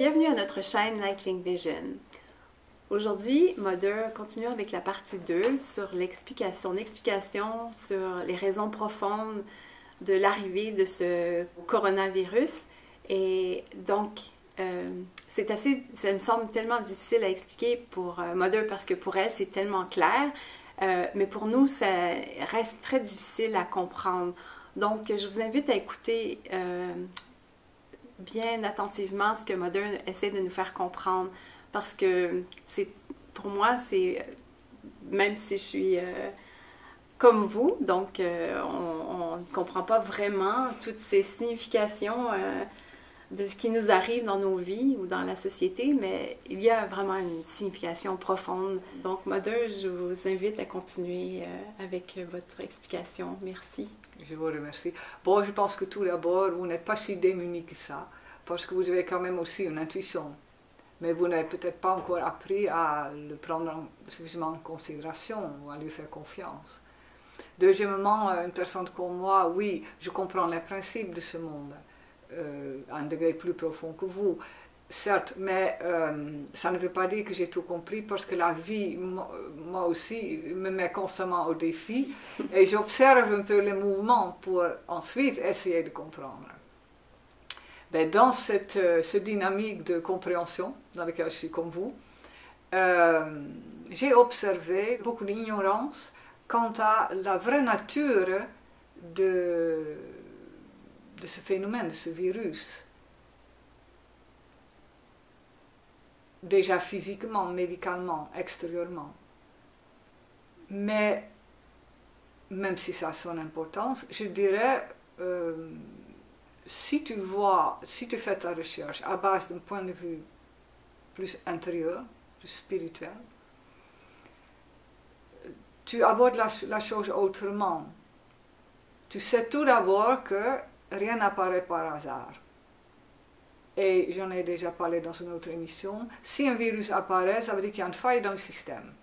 Bienvenue à notre chaîne Lightling Vision. Aujourd'hui, Mother continue avec la partie 2 sur l'explication sur les raisons profondes de l'arrivée de ce coronavirus. Et donc, ça me semble tellement difficile à expliquer pour Mother parce que pour elle, c'est tellement clair. Mais pour nous, ça reste très difficile à comprendre. Donc, je vous invite à écouter bien attentivement ce que Mother essaie de nous faire comprendre. Parce que pour moi, même si je suis comme vous, donc on ne comprend pas vraiment toutes ces significations de ce qui nous arrive dans nos vies ou dans la société, mais il y a vraiment une signification profonde. Donc, Mother, je vous invite à continuer avec votre explication. Merci. Je vous remercie. Bon, je pense que tout d'abord, vous n'êtes pas si démunis que ça, parce que vous avez quand même aussi une intuition. Mais vous n'avez peut-être pas encore appris à le prendre suffisamment en considération ou à lui faire confiance. Deuxièmement, une personne comme moi, oui, je comprends les principes de ce monde à un degré plus profond que vous. Certes, mais ça ne veut pas dire que j'ai tout compris parce que la vie, moi aussi, me met constamment au défi et j'observe un peu les mouvements pour ensuite essayer de comprendre. Ben, dans cette dynamique de compréhension dans laquelle je suis comme vous, j'ai observé beaucoup d'ignorance quant à la vraie nature de ce phénomène, de ce virus. Déjà physiquement, médicalement, extérieurement. Mais, même si ça a son importance, je dirais, si tu fais ta recherche à base d'un point de vue plus intérieur, plus spirituel, tu abordes la chose autrement. Tu sais tout d'abord que rien n'apparaît par hasard. Et j'en ai déjà parlé dans une autre émission, si un virus apparaît, ça veut dire qu'il y a une faille dans le système.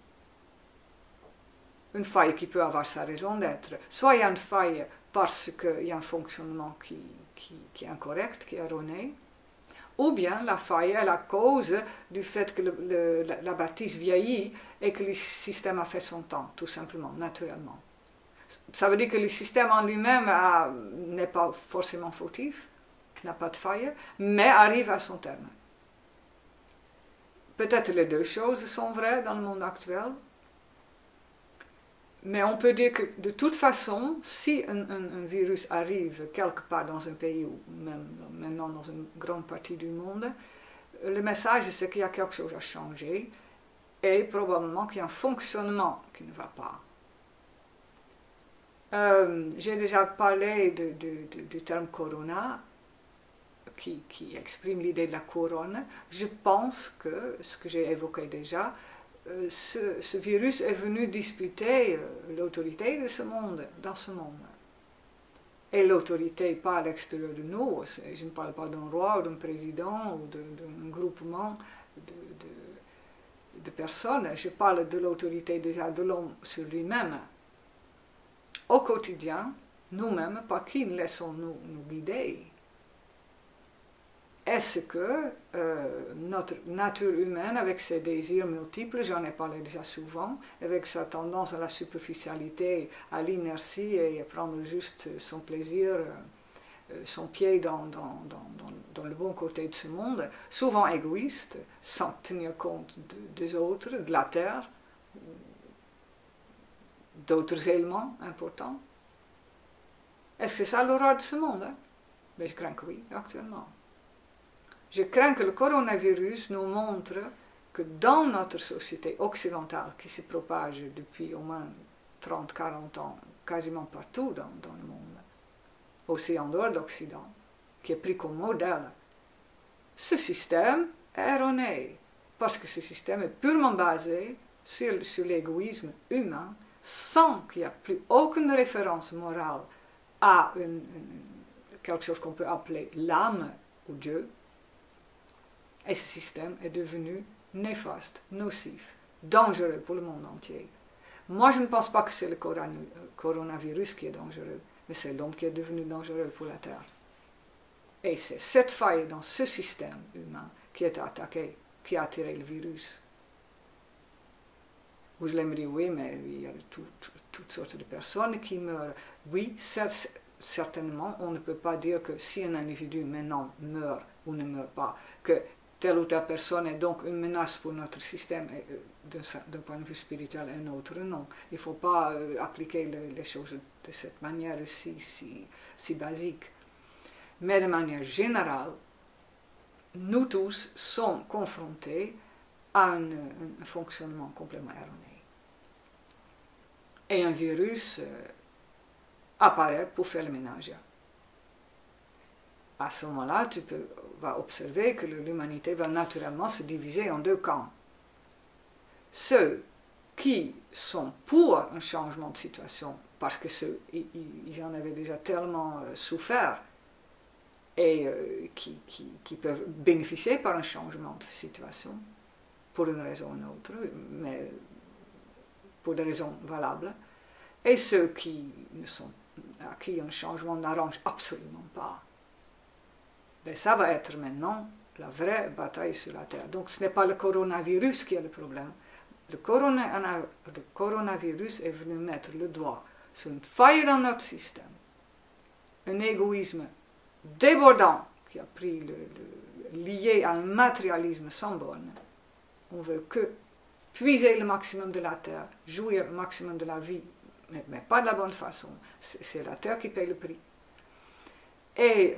Une faille qui peut avoir sa raison d'être. Soit il y a une faille parce qu'il y a un fonctionnement qui est incorrect, qui est erroné, ou bien la faille est la cause du fait que la bâtisse vieillit et que le système a fait son temps, tout simplement, naturellement. Ça veut dire que le système en lui-même n'est pas forcément fautif, n'a pas de faille, mais arrive à son terme. Peut-être les deux choses sont vraies dans le monde actuel, mais on peut dire que de toute façon, si un virus arrive quelque part dans un pays ou même maintenant dans une grande partie du monde, le message c'est qu'il y a quelque chose à changer et probablement qu'il y a un fonctionnement qui ne va pas. J'ai déjà parlé du terme corona, qui exprime l'idée de la couronne. Je pense que, ce que j'ai évoqué déjà, ce virus est venu disputer l'autorité de ce monde, dans ce monde. Et l'autorité pas à l'extérieur de nous, je ne parle pas d'un roi ou d'un président ou d'un groupement de personnes, je parle de l'autorité déjà de l'homme sur lui-même. Au quotidien, nous-mêmes, par qui laissons-nous nous guider? Est-ce que notre nature humaine, avec ses désirs multiples, j'en ai parlé déjà souvent, avec sa tendance à la superficialité, à l'inertie et à prendre juste son plaisir, son pied dans le bon côté de ce monde, souvent égoïste, sans tenir compte des autres, de la terre, d'autres éléments importants? Est-ce que c'est ça l'horreur de ce monde? Mais je crains que oui, actuellement. Je crains que le coronavirus nous montre que dans notre société occidentale, qui se propage depuis au moins 30-40 ans, quasiment partout dans le monde, aussi en dehors d'Occident, qui est pris comme modèle, ce système est erroné, parce que ce système est purement basé sur l'égoïsme humain, sans qu'il n'y ait plus aucune référence morale à quelque chose qu'on peut appeler l'âme ou Dieu. Et ce système est devenu néfaste, nocif, dangereux pour le monde entier. Moi, je ne pense pas que c'est le coronavirus qui est dangereux, mais c'est l'homme qui est devenu dangereux pour la Terre. Et c'est cette faille dans ce système humain qui est attaqué, qui a attiré le virus. Vous allez me dire, oui, mais il y a toutes sortes de personnes qui meurent. Oui, certainement, on ne peut pas dire que si un individu maintenant meurt ou ne meurt pas, que telle ou telle personne est donc une menace pour notre système, d'un point de vue spirituel et un autre, non. Il ne faut pas appliquer les choses de cette manière si basique. Mais de manière générale, nous tous sommes confrontés à un fonctionnement complètement erroné. Et un virus apparaît pour faire le ménage. À ce moment-là, tu vas observer que l'humanité va naturellement se diviser en deux camps. Ceux qui sont pour un changement de situation, parce qu'ils en avaient déjà tellement souffert, et qui peuvent bénéficier par un changement de situation, pour une raison ou une autre, mais pour des raisons valables, et ceux à qui un changement n'arrange absolument pas. Ben, ça va être maintenant la vraie bataille sur la Terre. Donc ce n'est pas le coronavirus qui est le problème. Le coronavirus est venu mettre le doigt sur une faille dans notre système, un égoïsme débordant qui a pris lié à un matérialisme sans borne. On veut que puiser le maximum de la terre, jouir le maximum de la vie, mais pas de la bonne façon. C'est la terre qui paye le prix. Et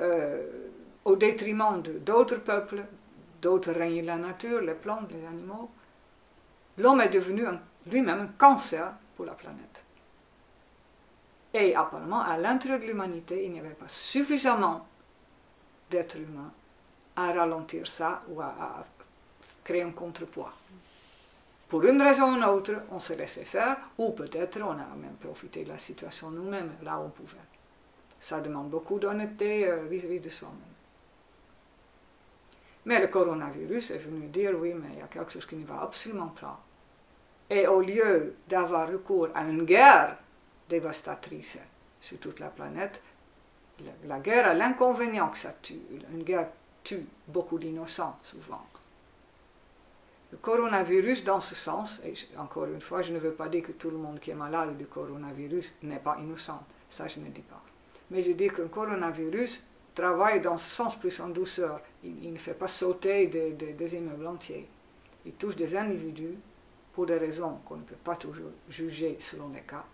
au détriment d'autres peuples, d'autres règnes de la nature, les plantes, les animaux, l'homme est devenu lui-même un cancer pour la planète. Et apparemment, à l'intérieur de l'humanité, il n'y avait pas suffisamment d'êtres humains à ralentir ça ou à créer un contrepoids. Pour une raison ou une autre, on se laissait faire, ou peut-être on a même profité de la situation nous-mêmes, là où on pouvait. Ça demande beaucoup d'honnêteté vis-à-vis de soi-même. Mais le coronavirus est venu dire, oui, mais il y a quelque chose qui ne va absolument pas. Et au lieu d'avoir recours à une guerre dévastatrice sur toute la planète, la guerre a l'inconvénient que ça tue. Une guerre tue beaucoup d'innocents, souvent. Le coronavirus, dans ce sens, et encore une fois, je ne veux pas dire que tout le monde qui est malade du coronavirus n'est pas innocent. Ça, je ne dis pas. Mais je dis qu'un coronavirus travaille dans ce sens plus en douceur. Il ne fait pas sauter des immeubles entiers. Il touche des individus pour des raisons qu'on ne peut pas toujours juger selon les cas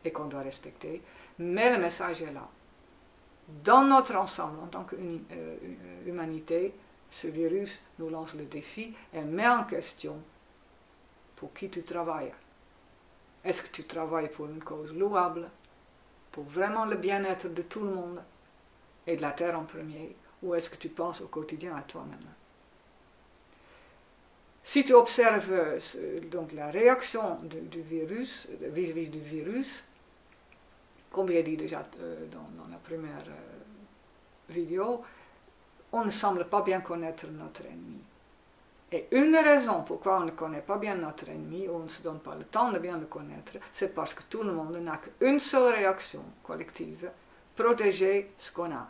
et qu'on doit respecter. Mais le message est là. Dans notre ensemble, en tant qu'humanité, ce virus nous lance le défi et met en question pour qui tu travailles. Est-ce que tu travailles pour une cause louable, pour vraiment le bien-être de tout le monde et de la Terre en premier, ou est-ce que tu penses au quotidien à toi-même? Si tu observes donc la réaction du virus, vis-à-vis du virus, comme j'ai dit déjà dans la première vidéo, on ne semble pas bien connaître notre ennemi. Et une raison pourquoi on ne connaît pas bien notre ennemi, ou on ne se donne pas le temps de bien le connaître, c'est parce que tout le monde n'a qu'une seule réaction collective, protéger ce qu'on a.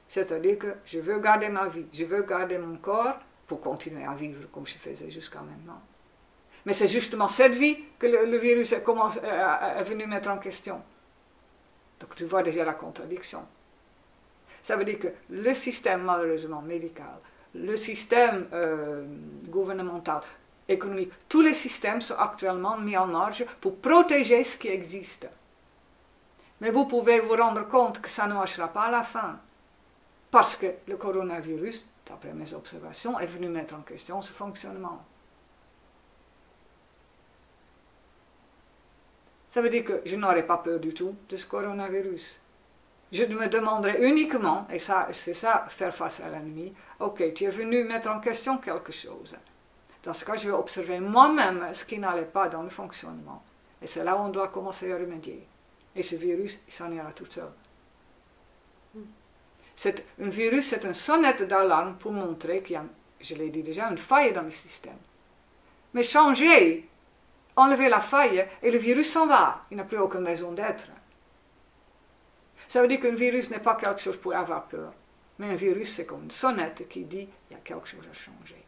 C'est-à-dire que je veux garder ma vie, je veux garder mon corps pour continuer à vivre comme je faisais jusqu'à maintenant. Mais c'est justement cette vie que le virus est venu mettre en question. Donc tu vois déjà la contradiction. Ça veut dire que le système, malheureusement, médical, le système gouvernemental, économique, tous les systèmes sont actuellement mis en marche pour protéger ce qui existe. Mais vous pouvez vous rendre compte que ça ne marchera pas à la fin. Parce que le coronavirus, d'après mes observations, est venu mettre en question ce fonctionnement. Ça veut dire que je n'aurais pas peur du tout de ce coronavirus. Je me demanderais uniquement, et c'est ça, faire face à l'ennemi, ok, tu es venu mettre en question quelque chose. Dans ce cas, je vais observer moi-même ce qui n'allait pas dans le fonctionnement. Et c'est là où on doit commencer à remédier. Et ce virus, il s'en ira tout seul. Un virus, c'est une sonnette d'alarme pour montrer qu'il y a, je l'ai dit déjà, une faille dans le système. Mais changer, enlever la faille, et le virus s'en va. Il n'a plus aucune raison d'être. Ça veut dire qu'un virus n'est pas quelque chose pour avoir peur. Mais un virus, c'est comme une sonnette qui dit il y a quelque chose à changer.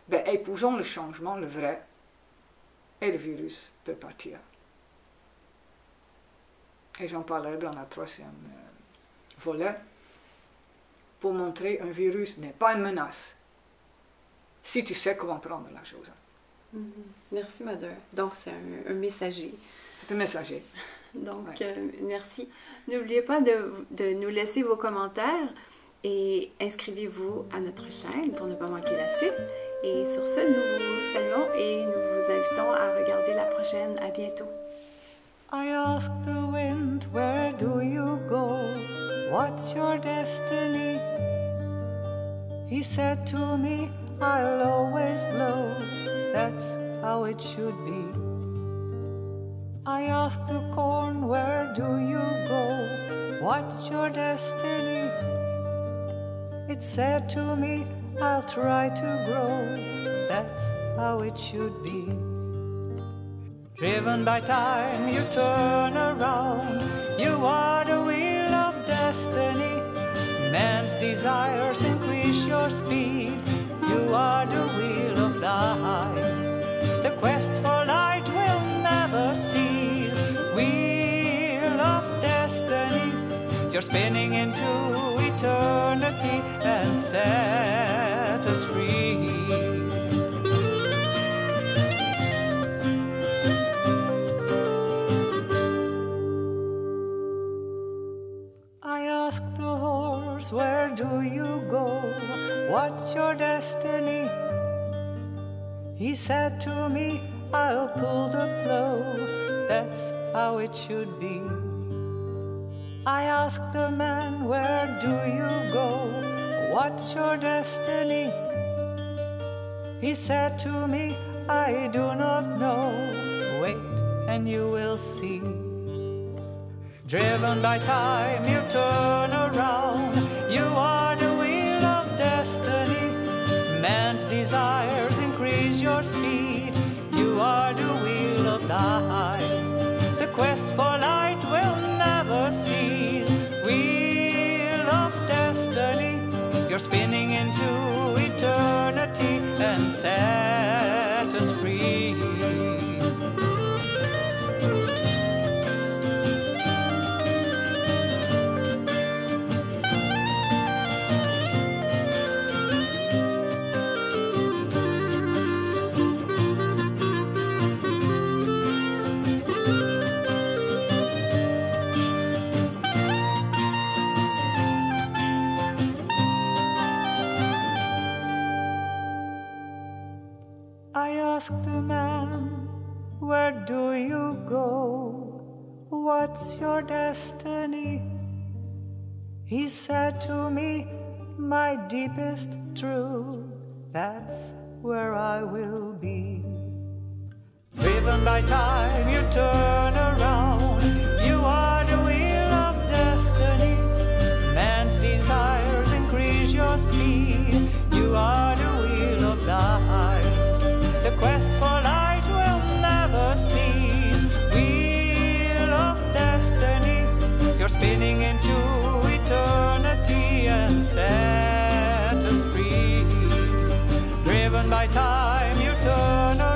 Ben, épousons le changement, le vrai, et le virus peut partir. Et j'en parlerai dans la troisième volet, pour montrer un virus n'est pas une menace, si tu sais comment prendre la chose. Merci, Mother. Donc, c'est un messager. C'est un messager. Donc, Ouais. merci. N'oubliez pas de nous laisser vos commentaires et inscrivez-vous à notre chaîne pour ne pas manquer la suite. Et sur ce, nous vous saluons et nous vous invitons à regarder la prochaine. À bientôt. I asked the wind, where do you go? What's your destiny? He said to me, I'll always blow. That's how it should be. I asked the corn, where do you go? What's your destiny? It said to me, I'll try to grow. That's how it should be. Driven by time, you turn around. You are the wheel of destiny. Man's desires increase your speed. You are the wheel of life. The quest for light will never cease. Wheel of destiny. You're spinning into eternity and set us free. Where do you go? What's your destiny? He said to me, I'll pull the plow. That's how it should be. I asked the man, where do you go? What's your destiny? He said to me, I do not know. Wait and you will see. Driven by time, you turn around. You are the wheel of destiny. Man's desires increase your speed. You are the wheel of life. The quest for light will never cease. Wheel of destiny. You're spinning into eternity and set us free. I asked the man, where do you go? What's your destiny? He said to me, my deepest truth, that's where I will be. Driven by time, you turn around. You are the wheel of destiny. Man's desires increase your speed. You are the wheel of life. The quest for light will never cease. Wheel of destiny. You're spinning into eternity and set us free. Driven by time, you turn around.